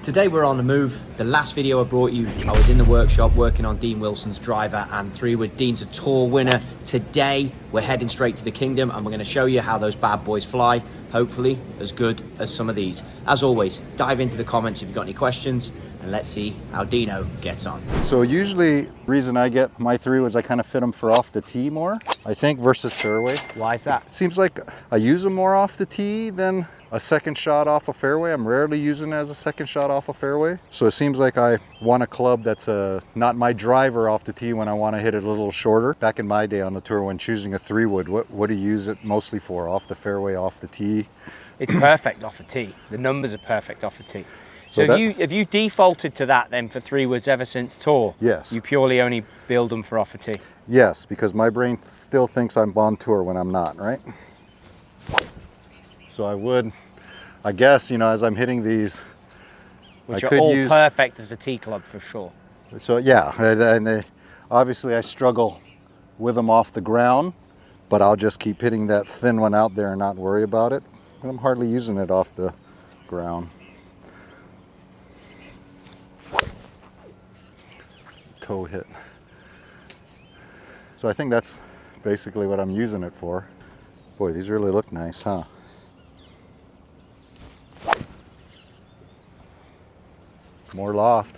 Today we're on the move. The last video I brought you, I was in the workshop working on Dean Wilson's driver and 3-wood. Dean's a tour winner. Today we're heading straight to the kingdom and we're going to show you how those bad boys fly. Hopefully as good as some of these. As always, dive into the comments if you've got any questions and let's see how Dino gets on. So usually the reason I get my 3-woods, I kind of fit them for off the tee more, I think, versus fairway. Why is that? It seems like I use them more off the tee than a second shot off a fairway. I'm rarely using it as a second shot off a fairway. So it seems like I want a club that's not my driver off the tee when I want to hit it a little shorter. Back in my day on the tour when choosing a 3-wood, what do you use it mostly for? Off the fairway, off the tee? It's perfect off a tee. The numbers are perfect off a tee. So have you defaulted to that then for 3-woods ever since tour? Yes. You purely only build them for off a tee? Yes, because my brain still thinks I'm on tour when I'm not, right? So I guess, you know, as I'm hitting these, which are all perfect as a tee club for sure. So yeah, and obviously I struggle with them off the ground, but I'll just keep hitting that thin one out there and not worry about it. But I'm hardly using it off the ground. Toe hit. So I think that's basically what I'm using it for. Boy, these really look nice, huh? More loft.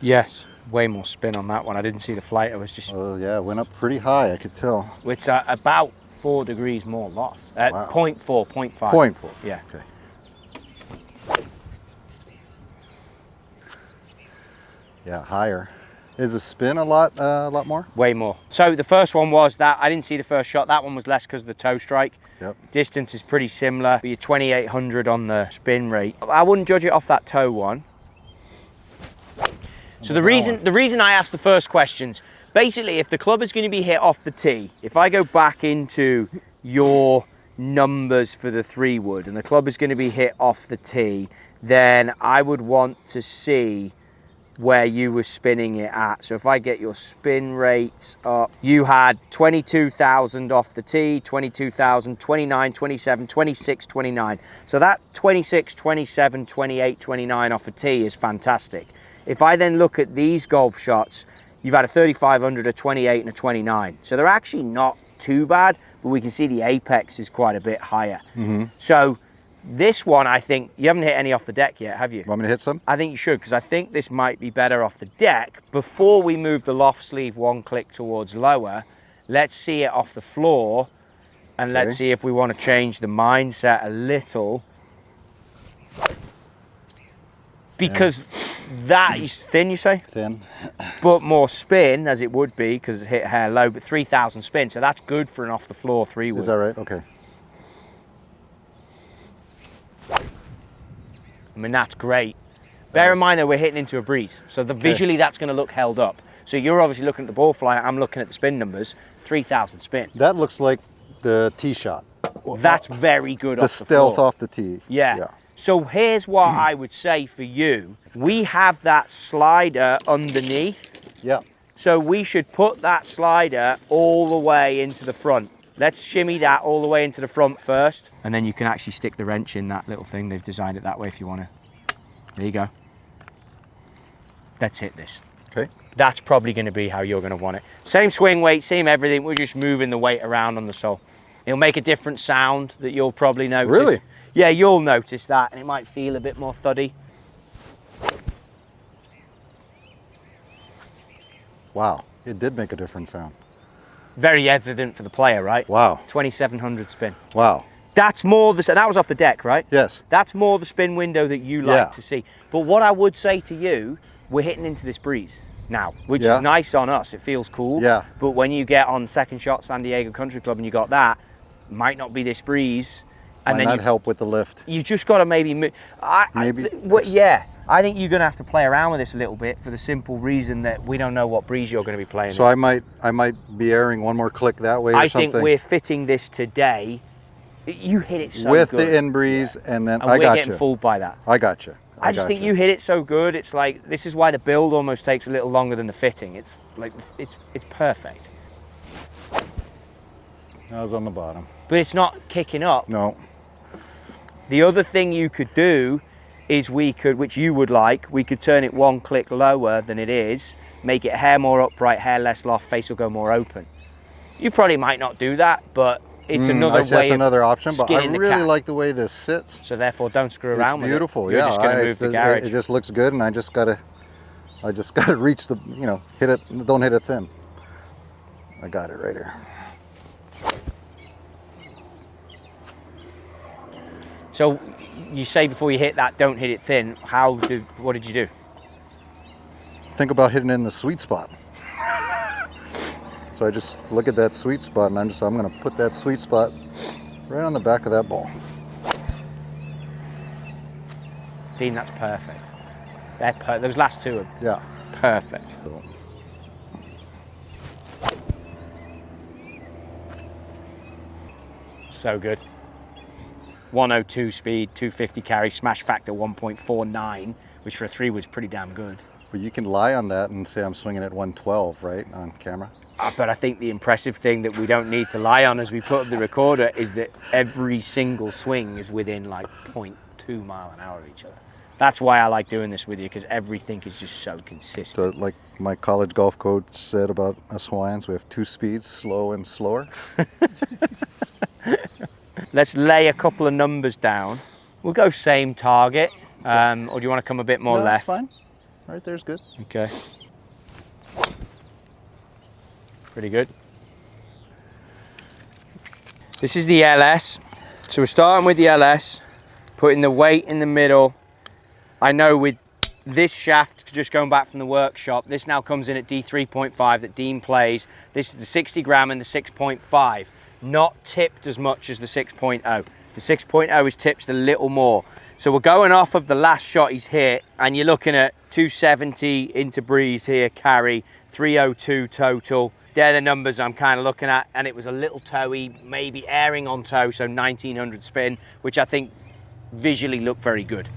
Yes, way more spin on that one. I didn't see the flight. I was just... Oh yeah, it went up pretty high, I could tell. It's about 4 degrees more loft. Wow. 0.4, 0.5. 0.4. Yeah. Okay. Yeah, higher. Is the spin a lot more? Way more. So the first one was that, I didn't see the first shot. That one was less because of the toe strike. Yep. Distance is pretty similar. But you're 2,800 on the spin rate. I wouldn't judge it off that toe one. So the reason I asked the first questions, basically if the club is going to be hit off the tee, if I go back into your numbers for the 3-wood and the club is going to be hit off the tee, then I would want to see where you were spinning it at. So if I get your spin rates up, you had 22,000 off the tee, 22,000, 29, 27, 26, 29. So that 26, 27, 28, 29 off a tee is fantastic. If I then look at these golf shots, you've had a 3,500, a 28 and a 29. So they're actually not too bad, but we can see the apex is quite a bit higher. Mm-hmm. So this one, I think, you haven't hit any off the deck yet, have you? Want me to hit some? I think you should, because I think this might be better off the deck. Before we move the loft sleeve one click towards lower, let's see it off the floor, and let's see if we want to change the mindset a little. Because that is thin, you say? Thin. But more spin, as it would be, because it hit hair low, but 3,000 spin, so that's good for an off-the-floor 3-wood. Is that right? Okay. I mean, that's great. Bear in mind that we're hitting into a breeze, so visually that's going to look held up. So you're obviously looking at the ball fly, I'm looking at the spin numbers, 3,000 spin. That looks like the tee shot. That's very good off the stealth floor. off the tee. Yeah. So here's what I would say for you. We have that slider underneath. Yeah. So we should put that slider all the way into the front. Let's shimmy that all the way into the front first. And then you can actually stick the wrench in that little thing. They've designed it that way if you want to. There you go. Let's hit this. Okay. That's probably going to be how you're going to want it. Same swing weight, same everything. We're just moving the weight around on the sole. It'll make a different sound that you'll probably notice. Really? Yeah, you'll notice that, and it might feel a bit more thuddy. Wow, it did make a different sound. Very evident for the player, right? Wow. 2,700 spin. Wow. That's more that was off the deck, right? Yes. That's more the spin window that you like to see. But what I would say to you, we're hitting into this breeze now, which is nice on us. It feels cool. Yeah. But when you get on second shot San Diego Country Club and you got that, might not be this breeze. And Might then not help with the lift. You just got to maybe move. Yeah, I think you're going to have to play around with this a little bit for the simple reason that we don't know what breeze you're going to be playing. So I might be airing one more click that way or something. I think we're fitting this today. You hit it so with good. the in breeze, and then and I got you. We're getting fooled by that. I got you. I just think you hit it so good. It's like, this is why the build almost takes a little longer than the fitting. It's like, it's perfect. I was on the bottom. But it's not kicking up. No. The other thing you could do is we could, which you would like, we could turn it one click lower than it is, make it a hair more upright, hair less loft, face will go more open. You probably might not do that, but it's another way. That's another option, but I skinning the really cat. like the way this sits. So therefore, don't screw around with it. It's beautiful, You're yeah. just going to move the garage. It just looks good, and I just gotta reach the, you know, hit it. Don't hit it thin. I got it right here. So you say before you hit that, don't hit it thin. What did you do? Think about hitting it in the sweet spot. So I just look at that sweet spot, and I'm going to put that sweet spot right on the back of that ball. Dean, that's perfect. Those last two are Yeah. perfect. So good. 102 speed, 250 carry, smash factor 1.49, which for a 3 was pretty damn good. But you can lie on that and say I'm swinging at 112, right, on camera? But I think the impressive thing that we don't need to lie on as we put up the recorder is that every single swing is within like 0.2 mile an hour of each other. That's why I like doing this with you, because everything is just so consistent. So like my college golf coach said about us Hawaiians, we have 2 speeds, slow and slower. Let's lay a couple of numbers down. We'll go same target, or do you want to come a bit more No, left? that's fine. Right there's good. Okay. Pretty good. This is the LS. So we're starting with the LS, putting the weight in the middle. I know with this shaft, just going back from the workshop, this now comes in at D3.5 that Dean plays. This is the 60 gram and the 6.5. Not tipped as much as the 6.0. The 6.0 is tipped a little more. So we're going off of the last shot he's hit, and you're looking at 270 into breeze here, carry, 302 total. They're the numbers I'm kind of looking at, and it was a little toey, maybe airing on toe, so 1900 spin, which I think visually looked very good.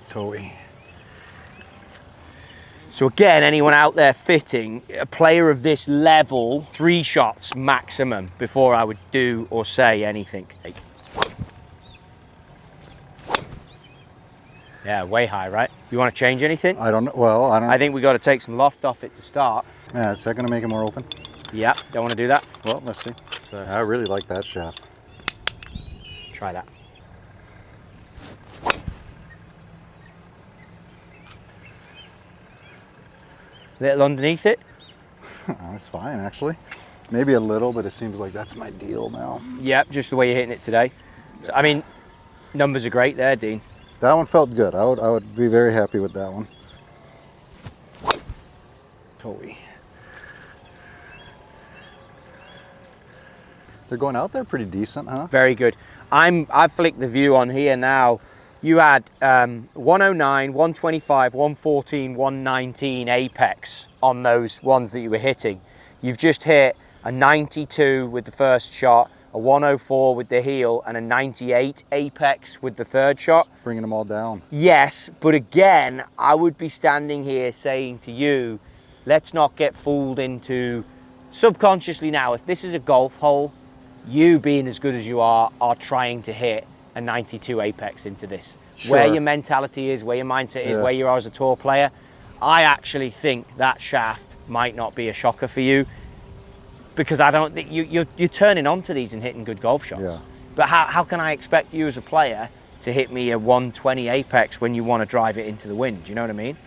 Toey. So again, anyone out there fitting, a player of this level, 3 shots maximum before I would do or say anything. Yeah, way high, right? You want to change anything? I don't know. Well, I don't. I think we got to take some loft off it to start. Yeah, is that going to make it more open? Yeah, don't want to do that. Well, let's see. First. I really like that shaft. Try that. Little underneath it. That's fine, actually. Maybe a little, but it seems like that's my deal now. Yep, just the way you're hitting it today. So, I mean, numbers are great there, Dean. That one felt good. I would be very happy with that one. Toey. They're going out there pretty decent, huh? Very good. I've flicked the view on here now. You had 109, 125, 114, 119 apex on those ones that you were hitting. You've just hit a 92 with the first shot, a 104 with the heel, and a 98 apex with the third shot. Bringing them all down. Yes, but again, I would be standing here saying to you, let's not get fooled into, subconsciously now, if this is a golf hole, you being as good as you are trying to hit a 92 apex into this. Sure. Where your mentality is, where your mindset is, where you are as a tour player, I actually think that shaft might not be a shocker for you, because I don't think you're turning onto these and hitting good golf shots. Yeah. But how can I expect you as a player to hit me a 120 apex when you want to drive it into the wind? Do you know what I mean?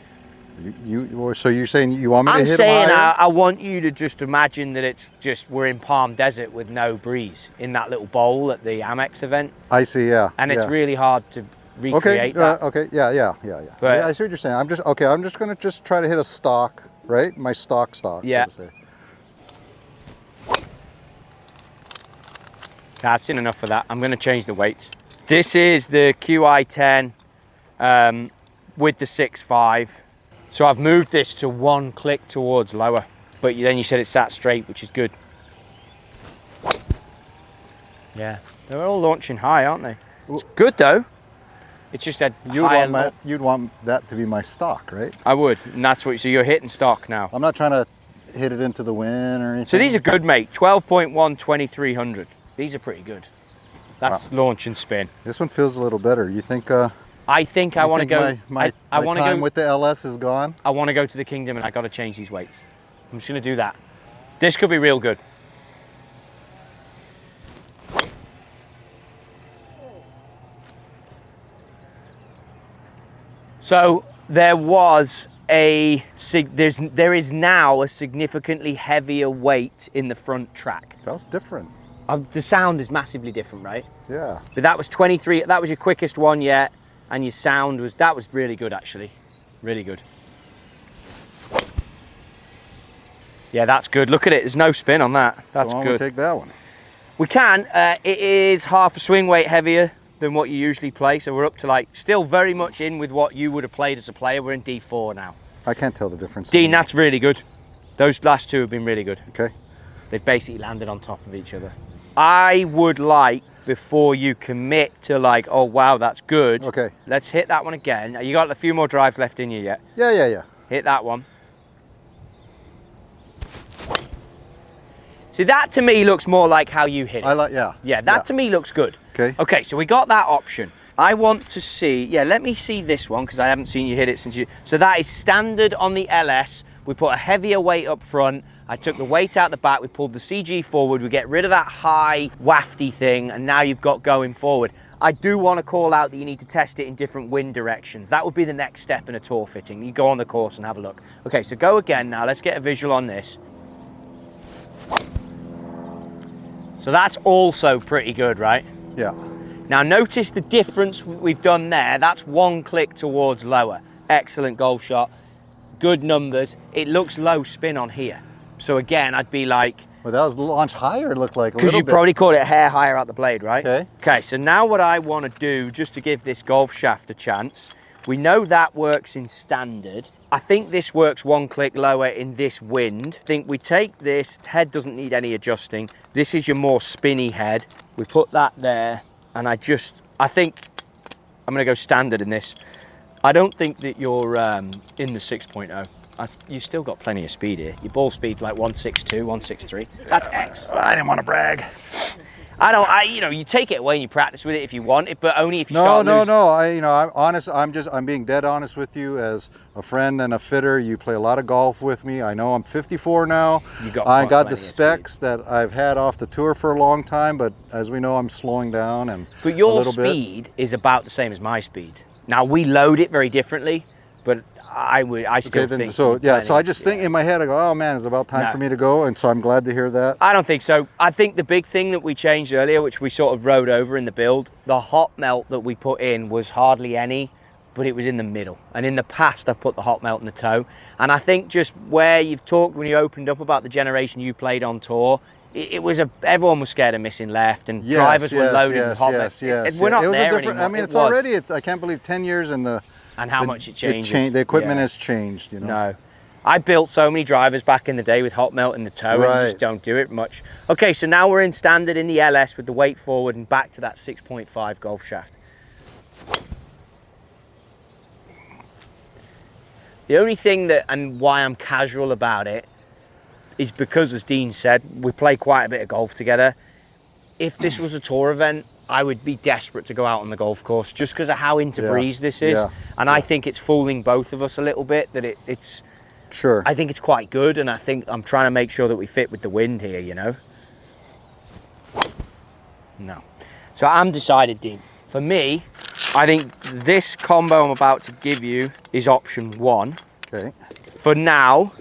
So you're saying you want me to hit I'm saying them higher? I want you to just imagine that it's just we're in Palm Desert with no breeze in that little bowl at the Amex event. I see, yeah. And it's yeah. really hard to recreate that. Okay, yeah. But- Yeah, I see what you're saying. I'm just going to just try to hit a stock, right? My stock. Yeah. So to say. That's enough for that. I'm going to change the weights. This is the QI10 with the 6.5. So I've moved this to 1 click towards lower, but then you said it sat straight, which is good. Yeah, they're all launching high, aren't they? It's good though. It's just a higher You'd want that to be my stock, right? I would, and that's what. So you're hitting stock now. I'm not trying to hit it into the wind or anything. So these are good, mate. 12.1, 2300. These are pretty good. That's launch and spin. This one feels a little better. You think? I think I want to go. My I want to time go with the LS is gone. I want to go to the Kingdom, and I got to change these weights. I'm just going to do that. This could be real good. So there is now a significantly heavier weight in the front track. That was different. The sound is massively different, right? Yeah. But that was 23. That was your quickest one yet, and your sound was really good actually, really good. Yeah, that's good. Look at it. There's no spin on that. That's so good. We'll take that one. We can. It is half a swing weight heavier than what you usually play, so we're up to like still very much in with what you would have played as a player. We're in D4 now. I can't tell the difference. Dean, that's really good. Those last two have been really good. Okay. They've basically landed on top of each other. I would like, before you commit to like, oh wow, that's good. Okay. Let's hit that one again. You got a few more drives left in you yet? Yeah. Hit that one. See, that to me looks more like how you hit it. Yeah. That to me looks good. Okay. Okay, so we got that option. I want to see, let me see this one because I haven't seen you hit it since you. So that is standard on the LS. We put a heavier weight up front. I took the weight out the back. We pulled the CG forward. We get rid of that high wafty thing, and now you've got going forward. I do want to call out that you need to test it in different wind directions. That would be the next step in a tour fitting. You go on the course and have a look. Okay, so go again now. Let's get a visual on this. So that's also pretty good, right? Yeah. Now notice the difference we've done there. That's one click towards lower. Excellent golf shot. Good numbers. It looks low spin on here. So again, I'd be like... Well, that was launched higher, it looked like a little bit. Because you probably caught it a hair higher out the blade, right? Okay. Okay, so now what I want to do, just to give this golf shaft a chance, we know that works in standard. I think this works one click lower in this wind. I think we take this, head doesn't need any adjusting. This is your more spinny head. We put that there, and I think I'm gonna go standard in this. I don't think that you're in the 6.0. You've still got plenty of speed here. Your ball speed's like 162, 163. That's X. I didn't want to brag. You take it away and you practice with it if you want it, but only if you start losing. No. I'm honest. I'm being dead honest with you as a friend and a fitter. You play a lot of golf with me. I know I'm 54 now. I got the specs that I've had off the tour for a long time, but as we know, I'm slowing down But your speed is about the same as my speed. Now we load it very differently, but I still think. So I just think in my head, I go, oh man, it's about time for me to go, and so I'm glad to hear that. I don't think so. I think the big thing that we changed earlier, which we sort of rode over in the build, the hot melt that we put in was hardly any, but it was in the middle. And in the past, I've put the hot melt in the toe. And I think just where you've talked when you opened up about the generation you played on tour, everyone was scared of missing left, and drivers were loaded with hot melt. We're not there anymore. I mean, it's already. I can't believe 10 years in the. And how much it changes. The equipment has changed, you know. No. I built so many drivers back in the day with hot melt in the toe, and you just don't do it much. Okay, so now we're in standard in the LS with the weight forward and back to that 6.5 golf shaft. The only thing and why I'm casual about it is because, as Dean said, we play quite a bit of golf together. If this was a tour event, I would be desperate to go out on the golf course just because of how into breeze this is. And I think it's fooling both of us a little bit that it's... Sure. I think it's quite good, and I think I'm trying to make sure that we fit with the wind here, you know? No. So I'm decided, Dean. For me, I think this combo I'm about to give you is option one. Okay. For now,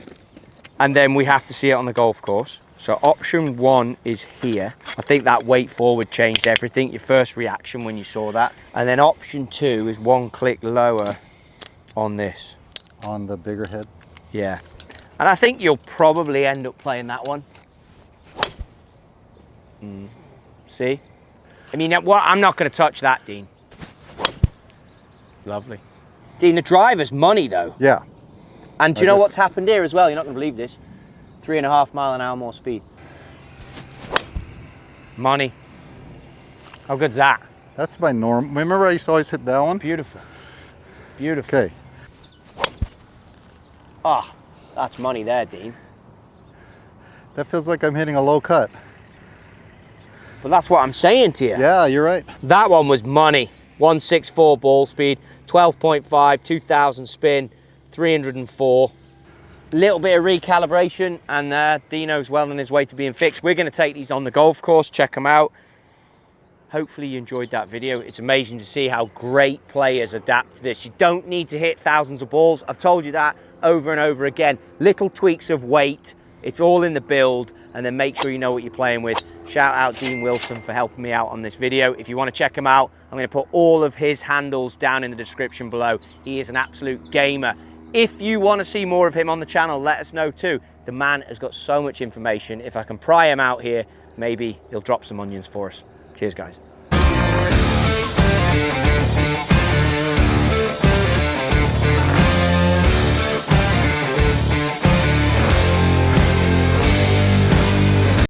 and then we have to see it on the golf course. So option one is here. I think that weight forward changed everything. Your first reaction when you saw that. And then option two is one click lower on this. On the bigger head? Yeah. And I think you'll probably end up playing that one. See? I mean, I'm not going to touch that, Dean. Lovely. Dean, the driver's money though. Yeah. And do you know what's happened here as well? You're not going to believe this. 3.5 mile an hour more speed. Money. How good's that? That's my norm. Remember I used to always hit that one? Beautiful. Beautiful. Okay. Ah, that's money there, Dean. That feels like I'm hitting a low cut. But that's what I'm saying to you. Yeah, you're right. That one was money. 164 ball speed, 12.5, 2000 spin, 304. Little bit of recalibration, and Dino's well on his way to being fixed. We're going to take these on the golf course, check them out. Hopefully you enjoyed that video. It's amazing to see how great players adapt to this. You don't need to hit thousands of balls. I've told you that over and over again. Little tweaks of weight, it's all in the build, and then make sure you know what you're playing with. Shout out Dean Wilson for helping me out on this video. If you want to check him out, I'm going to put all of his handles down in the description below. He is an absolute gamer. If you want to see more of him on the channel, let us know too. The man has got so much information. If I can pry him out here, maybe he'll drop some onions for us. Cheers, guys.